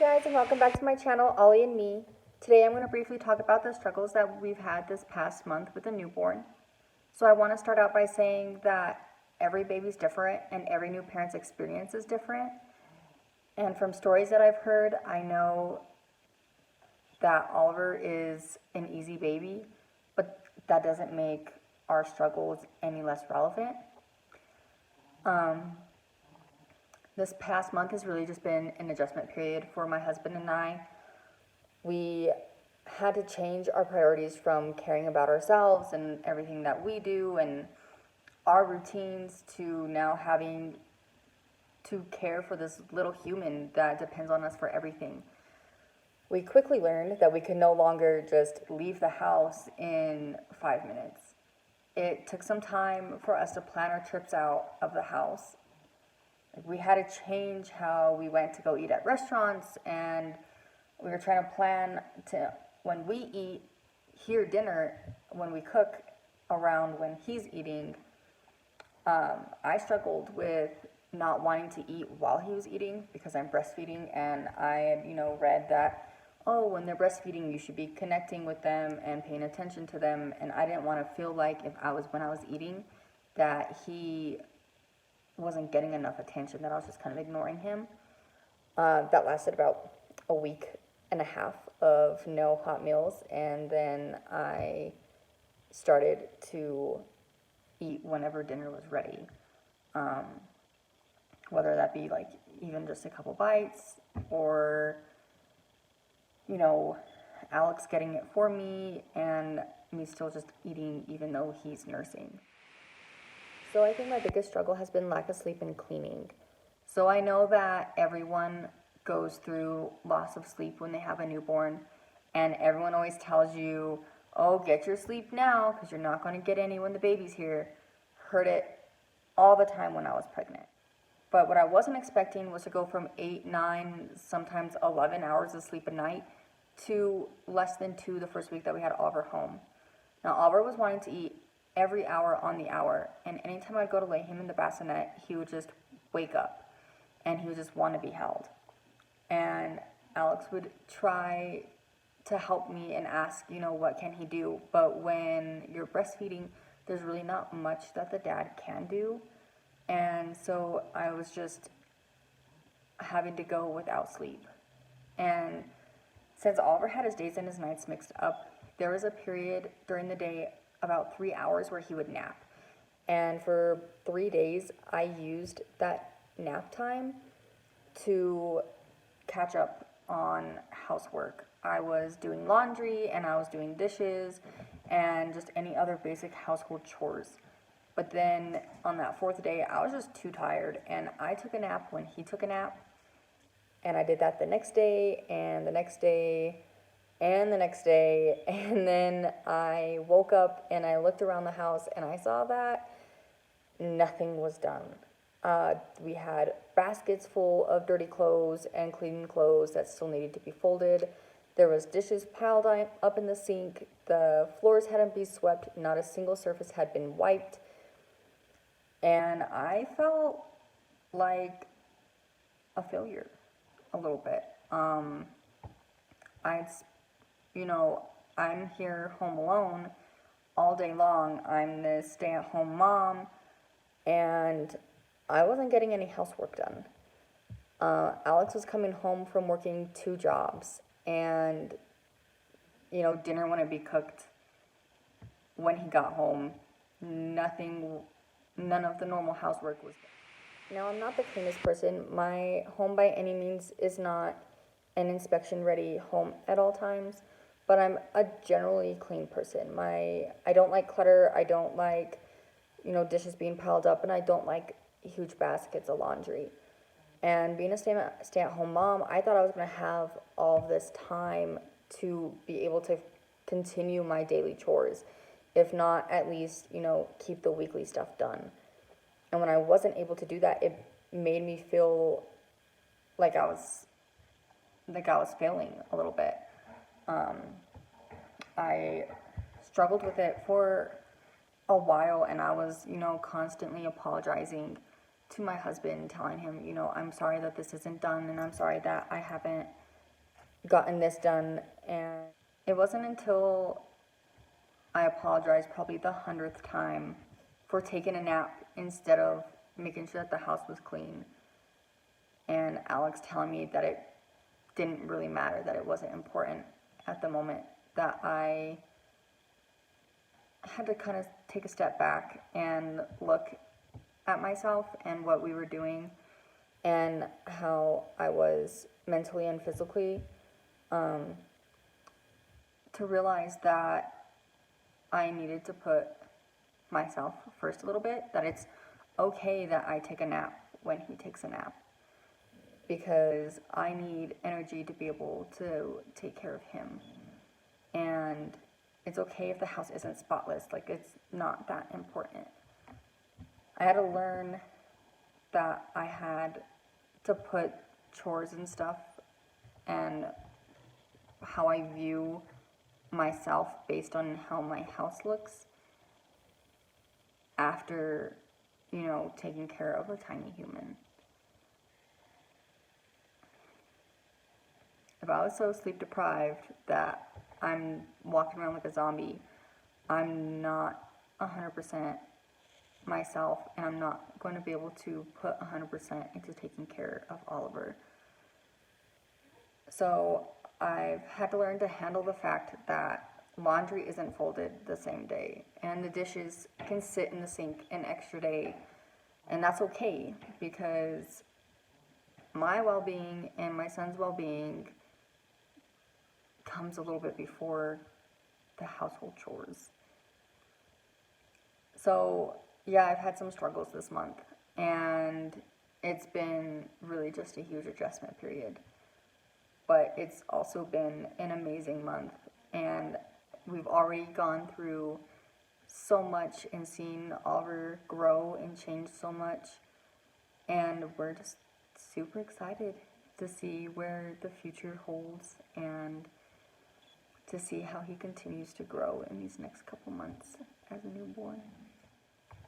guys, and welcome back to my channel, Ollie and Me. Today I'm going to briefly talk about the struggles that we've had this past month with a newborn. So I want to start out by saying that every baby's different and every new parent's experience is different. And from stories that I've heard, I know that Oliver is an easy baby, but that doesn't make our struggles any less relevant. This past month has really just been an adjustment period for my husband and I. We had to change our priorities from caring about ourselves and everything that we do and our routines to now having to care for this little human that depends on us for everything. We quickly learned that we could no longer just leave the house in 5 minutes. It took some time for us to plan our trips out of the house. We had to change how we went to go eat at restaurants, and we were trying to plan to, when we eat here dinner, when we cook around when he's eating. I struggled with not wanting to eat while he was eating because I'm breastfeeding, and I had, read that, oh, when they're breastfeeding, you should be connecting with them and paying attention to them, and I didn't want to feel like when I was eating, that he wasn't getting enough attention, that I was just kind of ignoring him. That lasted about a week and a half of no hot meals, and then I started to eat whenever dinner was ready. Whether that be like even just a couple bites or, Alex getting it for me and me still just eating even though he's nursing. So I think my biggest struggle has been lack of sleep and cleaning. So I know that everyone goes through loss of sleep when they have a newborn, and everyone always tells you, oh, get your sleep now because you're not going to get any when the baby's here. Heard it all the time when I was pregnant. But what I wasn't expecting was to go from 8, 9, sometimes 11 hours of sleep a night to less than 2 the first week that we had Oliver home. Now, Oliver was wanting to eat every hour on the hour, and anytime I'd go to lay him in the bassinet, he would just wake up and he would just want to be held. And Alex would try to help me and ask, what can he do? But when you're breastfeeding, there's really not much that the dad can do. And so I was just having to go without sleep. And since Oliver had his days and his nights mixed up, there was a period during the day about 3 hours where he would nap. And for 3 days, I used that nap time to catch up on housework. I was doing laundry and I was doing dishes and just any other basic household chores. But then on that 4th day, I was just too tired, and I took a nap when he took a nap. And I did that the next day and the next day and the next day, and then I woke up and I looked around the house and I saw that nothing was done. We had baskets full of dirty clothes and clean clothes that still needed to be folded. There was dishes piled up in the sink. The floors hadn't been swept. Not a single surface had been wiped. And I felt like a failure a little bit. I'm here home alone all day long. I'm this stay-at-home mom, and I wasn't getting any housework done. Alex was coming home from working 2 jobs, and, dinner wouldn't be cooked when he got home. None of the normal housework was done. Now, I'm not the cleanest person. My home by any means is not an inspection-ready home at all times, but I'm a generally clean person. I don't like clutter. I don't like, dishes being piled up, and I don't like huge baskets of laundry. And being a stay-at-home mom, I thought I was going to have all of this time to be able to continue my daily chores, if not at least, keep the weekly stuff done. And when I wasn't able to do that, it made me feel like I was failing a little bit. I struggled with it for a while, and I was, constantly apologizing to my husband, telling him, I'm sorry that this isn't done, and I'm sorry that I haven't gotten this done. And it wasn't until I apologized probably the 100th time for taking a nap instead of making sure that the house was clean, and Alex telling me that it didn't really matter, that it wasn't important at the moment, that I had to kind of take a step back and look at myself and what we were doing and how I was mentally and physically, to realize that I needed to put myself first a little bit, that it's okay that I take a nap when he takes a nap, because I need energy to be able to take care of him. And it's okay if the house isn't spotless, like it's not that important. I had to learn that I had to put chores and stuff and how I view myself based on how my house looks after, taking care of a tiny human. If I was so sleep deprived that I'm walking around like a zombie, I'm not 100% myself, and I'm not going to be able to put 100% into taking care of Oliver. So I've had to learn to handle the fact that laundry isn't folded the same day, and the dishes can sit in the sink an extra day, and that's okay, because my well-being and my son's well-being comes a little bit before the household chores. So yeah, I've had some struggles this month, and it's been really just a huge adjustment period. But it's also been an amazing month, and we've already gone through so much and seen Oliver grow and change so much, and we're just super excited to see where the future holds and to see how he continues to grow in these next couple months as a newborn.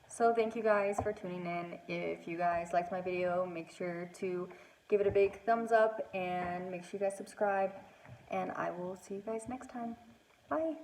So thank you guys for tuning in. If you guys liked my video, make sure to give it a big thumbs up and make sure you guys subscribe, and I will see you guys next time. Bye.